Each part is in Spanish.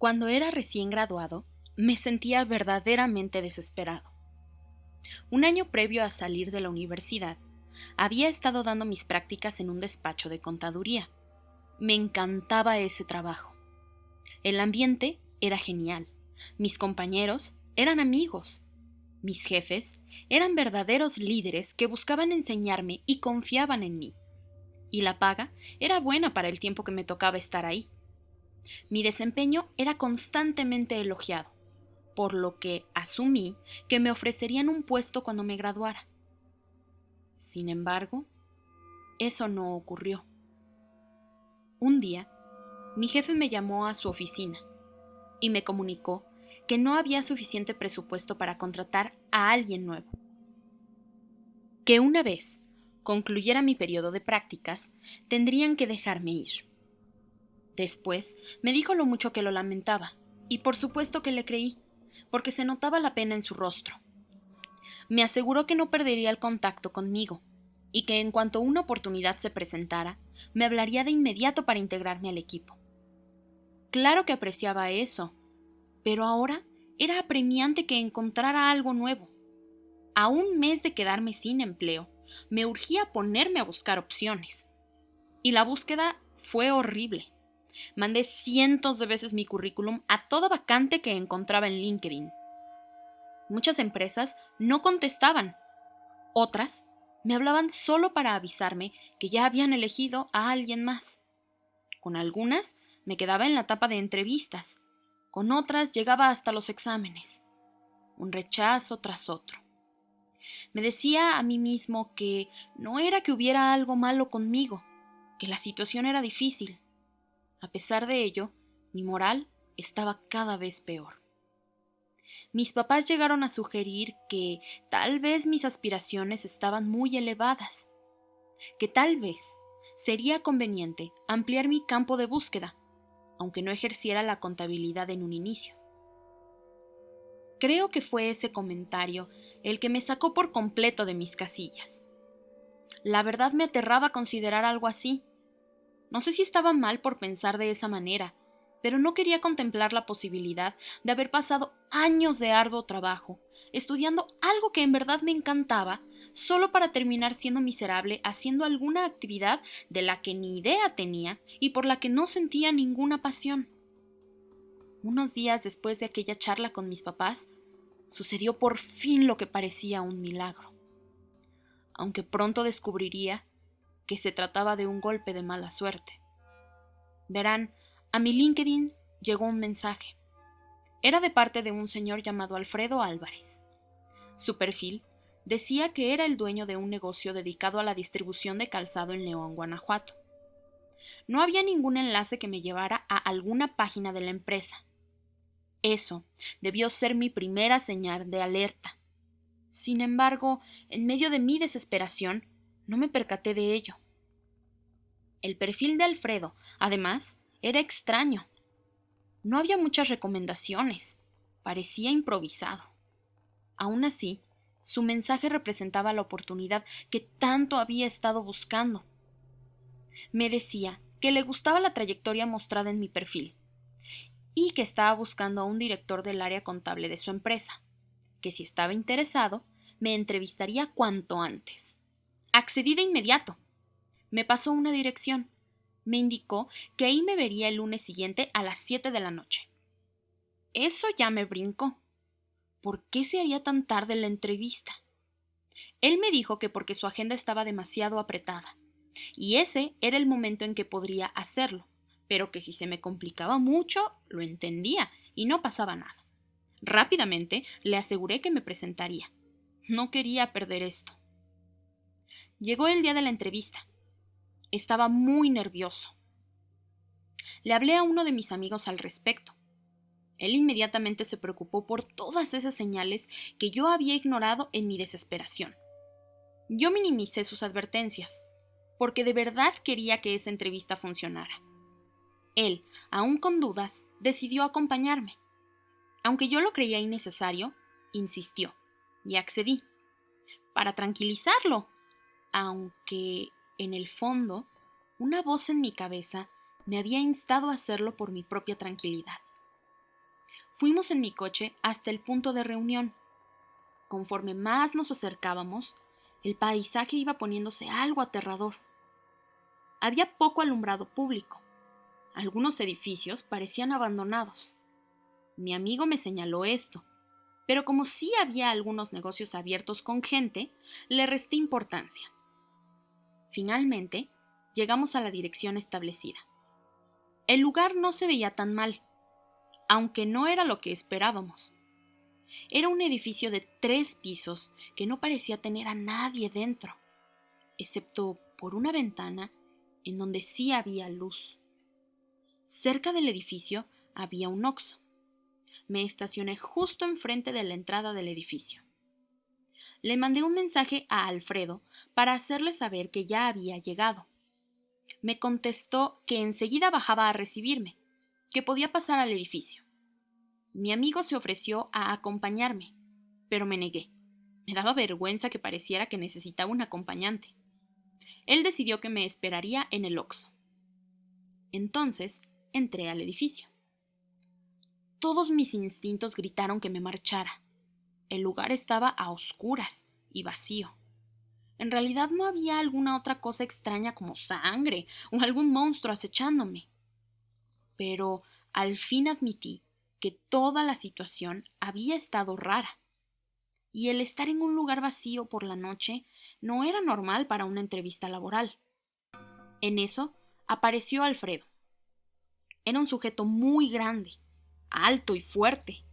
Cuando era recién graduado, me sentía verdaderamente desesperado. Un año previo a salir de la universidad, había estado dando mis prácticas en un despacho de contaduría. Me encantaba ese trabajo. El ambiente era genial. Mis compañeros eran amigos. Mis jefes eran verdaderos líderes que buscaban enseñarme y confiaban en mí. Y la paga era buena para el tiempo que me tocaba estar ahí. Mi desempeño era constantemente elogiado, por lo que asumí que me ofrecerían un puesto cuando me graduara. Sin embargo, eso no ocurrió. Un día, mi jefe me llamó a su oficina y me comunicó que no había suficiente presupuesto para contratar a alguien nuevo. Que una vez concluyera mi periodo de prácticas, tendrían que dejarme ir. Después me dijo lo mucho que lo lamentaba, y por supuesto que le creí, porque se notaba la pena en su rostro. Me aseguró que no perdería el contacto conmigo, y que en cuanto una oportunidad se presentara, me hablaría de inmediato para integrarme al equipo. Claro que apreciaba eso, pero ahora era apremiante que encontrara algo nuevo. A un mes de quedarme sin empleo, me urgía ponerme a buscar opciones. Y la búsqueda fue horrible. Mandé cientos de veces mi currículum a toda vacante que encontraba en LinkedIn. Muchas empresas no contestaban. Otras me hablaban solo para avisarme que ya habían elegido a alguien más. Con algunas me quedaba en la etapa de entrevistas. Con otras llegaba hasta los exámenes. Un rechazo tras otro. Me decía a mí mismo que no era que hubiera algo malo conmigo, que la situación era difícil. A pesar de ello, mi moral estaba cada vez peor. Mis papás llegaron a sugerir que tal vez mis aspiraciones estaban muy elevadas, que tal vez sería conveniente ampliar mi campo de búsqueda, aunque no ejerciera la contabilidad en un inicio. Creo que fue ese comentario el que me sacó por completo de mis casillas. La verdad me aterraba considerar algo así. No sé si estaba mal por pensar de esa manera, pero no quería contemplar la posibilidad de haber pasado años de arduo trabajo, estudiando algo que en verdad me encantaba, solo para terminar siendo miserable haciendo alguna actividad de la que ni idea tenía y por la que no sentía ninguna pasión. Unos días después de aquella charla con mis papás, sucedió por fin lo que parecía un milagro, aunque pronto descubriría que se trataba de un golpe de mala suerte. Verán, a mi LinkedIn llegó un mensaje. Era de parte de un señor llamado Alfredo Álvarez. Su perfil decía que era el dueño de un negocio dedicado a la distribución de calzado en León, Guanajuato. No había ningún enlace que me llevara a alguna página de la empresa. Eso debió ser mi primera señal de alerta. Sin embargo, en medio de mi desesperación, no me percaté de ello. El perfil de Alfredo, además, era extraño. No había muchas recomendaciones. Parecía improvisado. Aún así, su mensaje representaba la oportunidad que tanto había estado buscando. Me decía que le gustaba la trayectoria mostrada en mi perfil y que estaba buscando a un director del área contable de su empresa, que si estaba interesado, me entrevistaría cuanto antes. Accedí de inmediato. Me pasó una dirección. Me indicó que ahí me vería el lunes siguiente a las 7 de la noche. Eso ya me brincó. ¿Por qué se haría tan tarde la entrevista? Él me dijo que porque su agenda estaba demasiado apretada, y ese era el momento en que podría hacerlo, pero que si se me complicaba mucho, lo entendía y no pasaba nada. Rápidamente le aseguré que me presentaría. No quería perder esto. Llegó el día de la entrevista. Estaba muy nervioso. Le hablé a uno de mis amigos al respecto. Él inmediatamente se preocupó por todas esas señales que yo había ignorado en mi desesperación. Yo minimicé sus advertencias, porque de verdad quería que esa entrevista funcionara. Él, aún con dudas, decidió acompañarme. Aunque yo lo creía innecesario, insistió, y accedí, para tranquilizarlo, aunque, en el fondo, una voz en mi cabeza me había instado a hacerlo por mi propia tranquilidad. Fuimos en mi coche hasta el punto de reunión. Conforme más nos acercábamos, el paisaje iba poniéndose algo aterrador. Había poco alumbrado público. Algunos edificios parecían abandonados. Mi amigo me señaló esto, pero como sí había algunos negocios abiertos con gente, le resté importancia. Finalmente, llegamos a la dirección establecida. El lugar no se veía tan mal, aunque no era lo que esperábamos. Era un edificio de 3 pisos que no parecía tener a nadie dentro, excepto por una ventana en donde sí había luz. Cerca del edificio había un Oxxo. Me estacioné justo enfrente de la entrada del edificio. Le mandé un mensaje a Alfredo para hacerle saber que ya había llegado. Me contestó que enseguida bajaba a recibirme, que podía pasar al edificio. Mi amigo se ofreció a acompañarme, pero me negué. Me daba vergüenza que pareciera que necesitaba un acompañante. Él decidió que me esperaría en el Oxxo. Entonces entré al edificio. Todos mis instintos gritaron que me marchara. El lugar estaba a oscuras y vacío. En realidad no había alguna otra cosa extraña como sangre o algún monstruo acechándome. Pero al fin admití que toda la situación había estado rara. Y el estar en un lugar vacío por la noche no era normal para una entrevista laboral. En eso apareció Alfredo. Era un sujeto muy grande, alto y fuerte.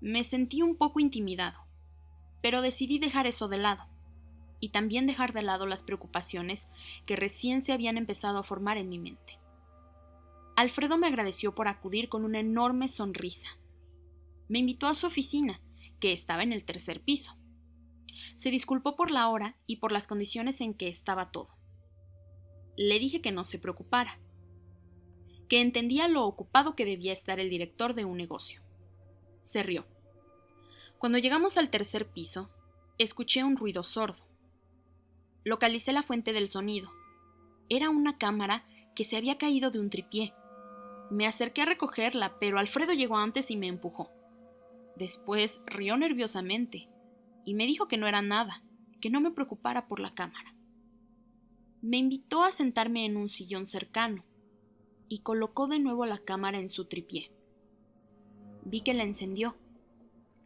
Me sentí un poco intimidado, pero decidí dejar eso de lado, y también dejar de lado las preocupaciones que recién se habían empezado a formar en mi mente. Alfredo me agradeció por acudir con una enorme sonrisa. Me invitó a su oficina, que estaba en el 3er piso. Se disculpó por la hora y por las condiciones en que estaba todo. Le dije que no se preocupara, que entendía lo ocupado que debía estar el director de un negocio. Se rió. Cuando llegamos al 3er piso, escuché un ruido sordo. Localicé la fuente del sonido. Era una cámara que se había caído de un tripié. Me acerqué a recogerla, pero Alfredo llegó antes y me empujó. Después rió nerviosamente y me dijo que no era nada, que no me preocupara por la cámara. Me invitó a sentarme en un sillón cercano y colocó de nuevo la cámara en su tripié. Vi que la encendió.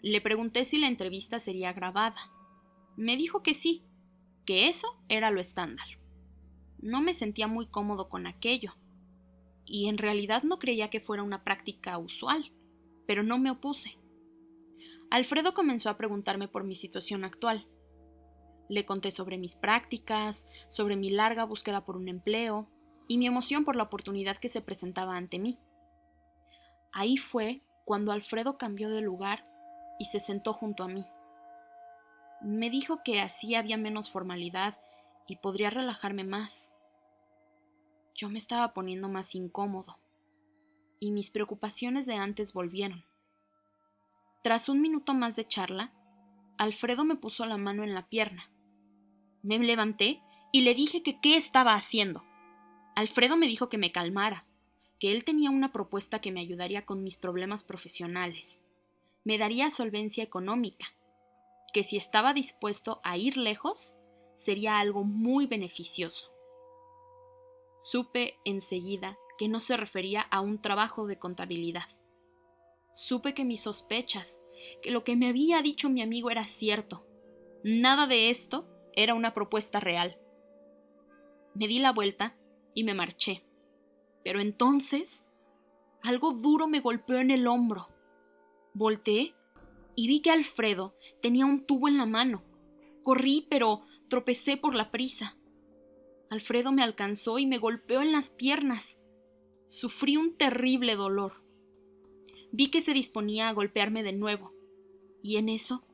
Le pregunté si la entrevista sería grabada. Me dijo que sí, que eso era lo estándar. No me sentía muy cómodo con aquello, y en realidad no creía que fuera una práctica usual, pero no me opuse. Alfredo comenzó a preguntarme por mi situación actual. Le conté sobre mis prácticas, sobre mi larga búsqueda por un empleo y mi emoción por la oportunidad que se presentaba ante mí. Ahí fue cuando Alfredo cambió de lugar y se sentó junto a mí. Me dijo que así había menos formalidad y podría relajarme más. Yo me estaba poniendo más incómodo, y mis preocupaciones de antes volvieron. Tras un minuto más de charla, Alfredo me puso la mano en la pierna. Me levanté y le dije que qué estaba haciendo. Alfredo me dijo que me calmara, que él tenía una propuesta que me ayudaría con mis problemas profesionales. Me daría solvencia económica, que si estaba dispuesto a ir lejos, sería algo muy beneficioso. Supe enseguida que no se refería a un trabajo de contabilidad. Supe que mis sospechas, que lo que me había dicho mi amigo era cierto. Nada de esto era una propuesta real. Me di la vuelta y me marché. Pero entonces, algo duro me golpeó en el hombro. Volteé y vi que Alfredo tenía un tubo en la mano. Corrí, pero tropecé por la prisa. Alfredo me alcanzó y me golpeó en las piernas. Sufrí un terrible dolor. Vi que se disponía a golpearme de nuevo, y en eso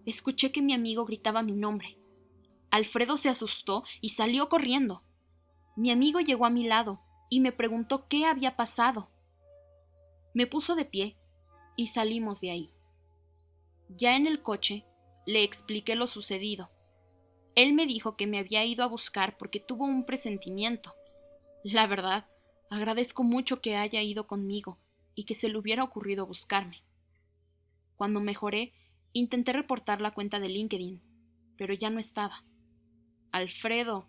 escuché que mi amigo gritaba mi nombre. Alfredo se asustó y salió corriendo. Mi amigo llegó a mi lado y me preguntó qué había pasado. Me puso de pie y salimos de ahí. Ya en el coche, le expliqué lo sucedido. Él me dijo que me había ido a buscar porque tuvo un presentimiento. La verdad, agradezco mucho que haya ido conmigo y que se le hubiera ocurrido buscarme. Cuando mejoré, intenté reportar la cuenta de LinkedIn, pero ya no estaba. Alfredo,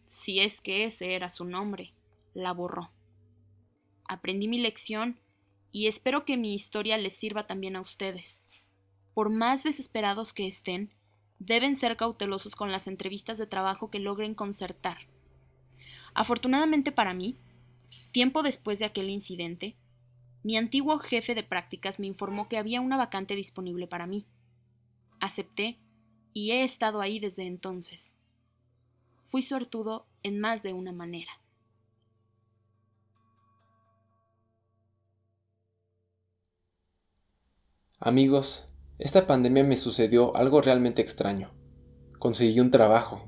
si es que ese era su nombre, la borró. Aprendí mi lección y espero que mi historia les sirva también a ustedes. Por más desesperados que estén, deben ser cautelosos con las entrevistas de trabajo que logren concertar. Afortunadamente para mí, tiempo después de aquel incidente, mi antiguo jefe de prácticas me informó que había una vacante disponible para mí. Acepté y he estado ahí desde entonces. Fui suertudo en más de una manera. Amigos, esta pandemia me sucedió algo realmente extraño. Conseguí un trabajo.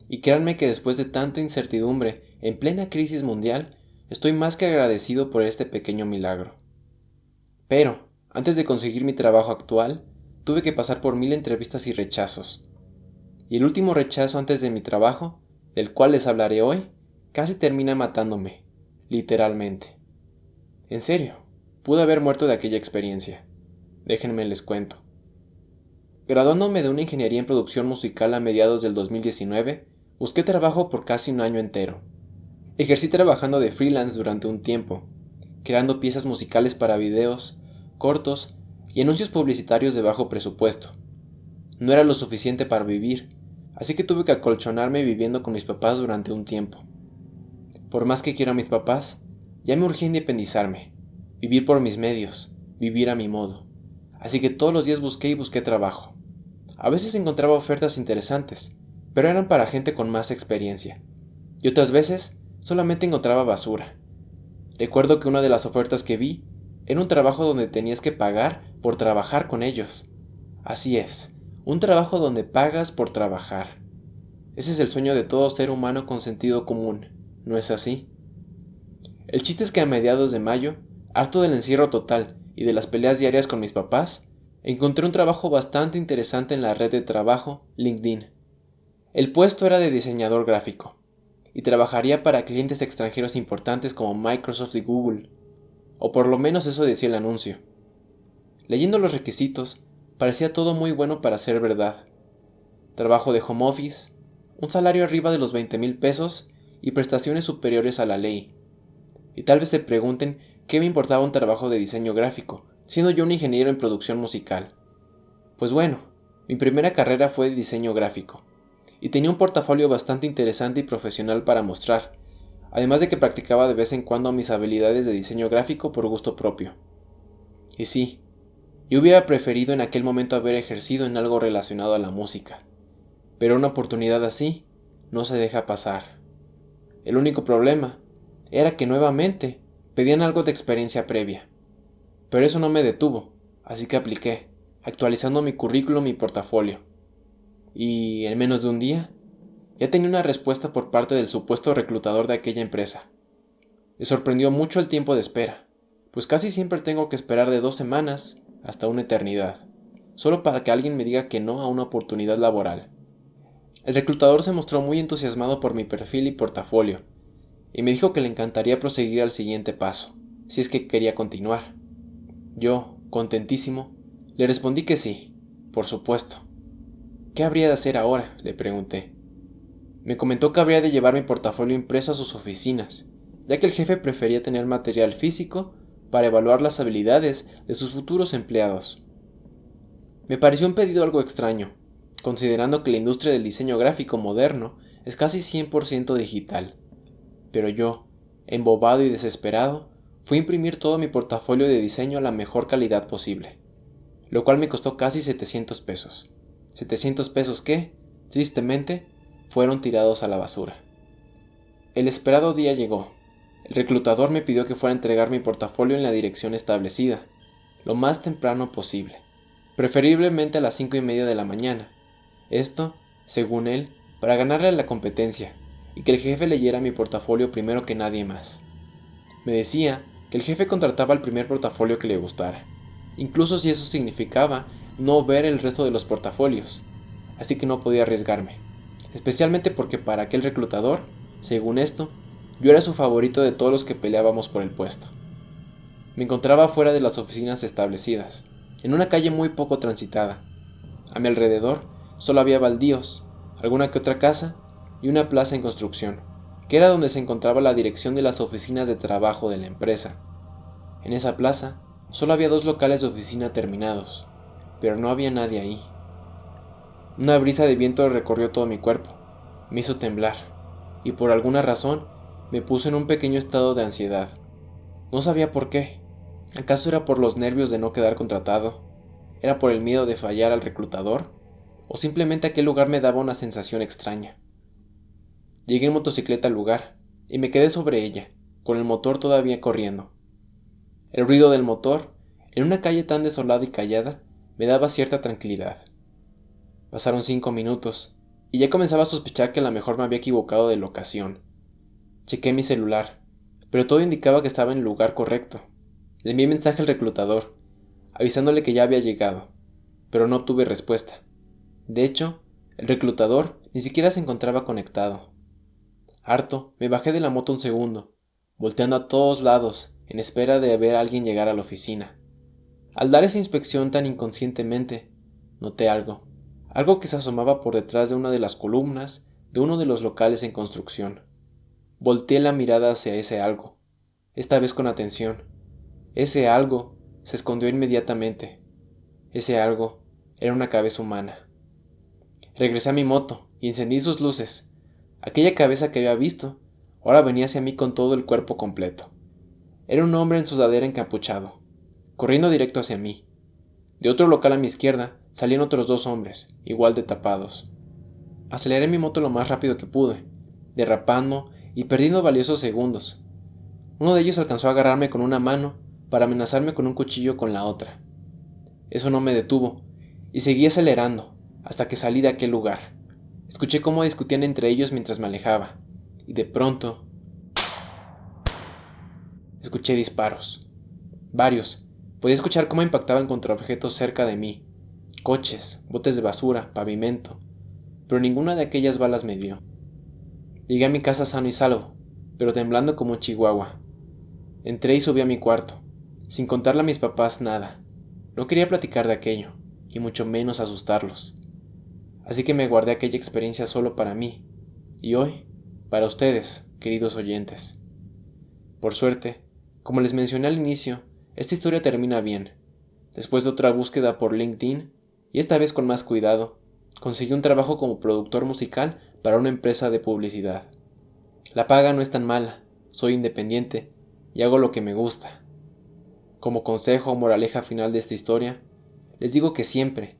Y créanme que después de tanta incertidumbre, en plena crisis mundial, estoy más que agradecido por este pequeño milagro. Pero, antes de conseguir mi trabajo actual, tuve que pasar por 1000 entrevistas y rechazos. Y el último rechazo antes de mi trabajo, del cual les hablaré hoy, casi termina matándome, literalmente. En serio, pude haber muerto de aquella experiencia. Déjenme les cuento. Graduándome de una ingeniería en producción musical a mediados del 2019, busqué trabajo por casi un año entero. Ejercí trabajando de freelance durante un tiempo, creando piezas musicales para videos, cortos y anuncios publicitarios de bajo presupuesto. No era lo suficiente para vivir, así que tuve que acolchonarme viviendo con mis papás durante un tiempo. Por más que quiero a mis papás, ya me urgía independizarme, vivir por mis medios, vivir a mi modo. Así que todos los días busqué trabajo. A veces encontraba ofertas interesantes, pero eran para gente con más experiencia. Y otras veces solamente encontraba basura. Recuerdo que una de las ofertas que vi era un trabajo donde tenías que pagar por trabajar con ellos. Así es, un trabajo donde pagas por trabajar. Ese es el sueño de todo ser humano con sentido común, ¿no es así? El chiste es que a mediados de mayo, harto del encierro total y de las peleas diarias con mis papás, encontré un trabajo bastante interesante en la red de trabajo LinkedIn. El puesto era de diseñador gráfico, y trabajaría para clientes extranjeros importantes como Microsoft y Google, o por lo menos eso decía el anuncio. Leyendo los requisitos, parecía todo muy bueno para ser verdad. Trabajo de home office, un salario arriba de los 20,000 pesos y prestaciones superiores a la ley. Y tal vez se pregunten qué me importaba un trabajo de diseño gráfico, siendo yo un ingeniero en producción musical. Pues bueno, mi primera carrera fue de diseño gráfico, y tenía un portafolio bastante interesante y profesional para mostrar, además de que practicaba de vez en cuando mis habilidades de diseño gráfico por gusto propio. Y sí, yo hubiera preferido en aquel momento haber ejercido en algo relacionado a la música, pero una oportunidad así no se deja pasar. El único problema era que nuevamente pedían algo de experiencia previa. Pero eso no me detuvo, así que apliqué, actualizando mi currículum y portafolio. Y en menos de un día, ya tenía una respuesta por parte del supuesto reclutador de aquella empresa. Me sorprendió mucho el tiempo de espera, pues casi siempre tengo que esperar de 2 semanas hasta una eternidad, solo para que alguien me diga que no a una oportunidad laboral. El reclutador se mostró muy entusiasmado por mi perfil y portafolio, y me dijo que le encantaría proseguir al siguiente paso, si es que quería continuar. Yo, contentísimo, le respondí que sí, por supuesto. ¿Qué habría de hacer ahora?, le pregunté. Me comentó que habría de llevar mi portafolio impreso a sus oficinas, ya que el jefe prefería tener material físico para evaluar las habilidades de sus futuros empleados. Me pareció un pedido algo extraño, considerando que la industria del diseño gráfico moderno es casi 100% digital. Pero yo, embobado y desesperado, fui a imprimir todo mi portafolio de diseño a la mejor calidad posible, lo cual me costó casi 700 pesos. 700 pesos que, tristemente, fueron tirados a la basura. El esperado día llegó. El reclutador me pidió que fuera a entregar mi portafolio en la dirección establecida, lo más temprano posible, preferiblemente a las 5:30 de la mañana. Esto, según él, para ganarle a la competencia, y que el jefe leyera mi portafolio primero que nadie más. Me decía que el jefe contrataba el primer portafolio que le gustara, incluso si eso significaba no ver el resto de los portafolios, así que no podía arriesgarme, especialmente porque para aquel reclutador, según esto, yo era su favorito de todos los que peleábamos por el puesto. Me encontraba fuera de las oficinas establecidas, en una calle muy poco transitada. A mi alrededor solo había baldíos, alguna que otra casa y una plaza en construcción, que era donde se encontraba la dirección de las oficinas de trabajo de la empresa. En esa plaza solo había 2 locales de oficina terminados, pero no había nadie ahí. Una brisa de viento recorrió todo mi cuerpo, me hizo temblar, y por alguna razón me puso en un pequeño estado de ansiedad. No sabía por qué. ¿Acaso era por los nervios de no quedar contratado? ¿Era por el miedo de fallar al reclutador? ¿O simplemente aquel lugar me daba una sensación extraña? Llegué en motocicleta al lugar, y me quedé sobre ella, con el motor todavía corriendo. El ruido del motor, en una calle tan desolada y callada, me daba cierta tranquilidad. Pasaron 5 minutos, y ya comenzaba a sospechar que a lo mejor me había equivocado de locación. Chequé mi celular, pero todo indicaba que estaba en el lugar correcto. Le envié mensaje al reclutador, avisándole que ya había llegado, pero no obtuve respuesta. De hecho, el reclutador ni siquiera se encontraba conectado. Harto, me bajé de la moto un segundo, volteando a todos lados, en espera de ver a alguien llegar a la oficina. Al dar esa inspección tan inconscientemente, noté algo que se asomaba por detrás de una de las columnas de uno de los locales en construcción. Volteé la mirada hacia ese algo, esta vez con atención. Ese algo se escondió inmediatamente. Ese algo era una cabeza humana. Regresé a mi moto y encendí sus luces. Aquella cabeza que había visto ahora venía hacia mí con todo el cuerpo completo. Era un hombre en sudadera encapuchado, corriendo directo hacia mí. De otro local a mi izquierda salían otros 2 hombres, igual de tapados. Aceleré mi moto lo más rápido que pude, derrapando y perdiendo valiosos segundos. Uno de ellos alcanzó a agarrarme con una mano para amenazarme con un cuchillo con la otra. Eso no me detuvo, y seguí acelerando hasta que salí de aquel lugar. Escuché cómo discutían entre ellos mientras me alejaba, y de pronto escuché disparos. Varios. Podía escuchar cómo impactaban contra objetos cerca de mí. Coches, botes de basura, pavimento. Pero ninguna de aquellas balas me dio. Llegué a mi casa sano y salvo, pero temblando como un chihuahua. Entré y subí a mi cuarto, sin contarle a mis papás nada. No quería platicar de aquello, y mucho menos asustarlos. Así que me guardé aquella experiencia solo para mí, y hoy, para ustedes, queridos oyentes. Por suerte, como les mencioné al inicio, esta historia termina bien. Después de otra búsqueda por LinkedIn, y esta vez con más cuidado, conseguí un trabajo como productor musical para una empresa de publicidad. La paga no es tan mala, soy independiente y hago lo que me gusta. Como consejo o moraleja final de esta historia, les digo que siempre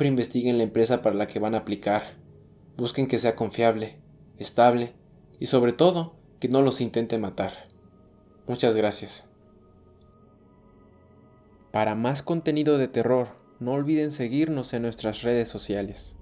investiguen la empresa para la que van a aplicar. Busquen que sea confiable, estable y sobre todo que no los intente matar. Muchas gracias. Para más contenido de terror, no olviden seguirnos en nuestras redes sociales.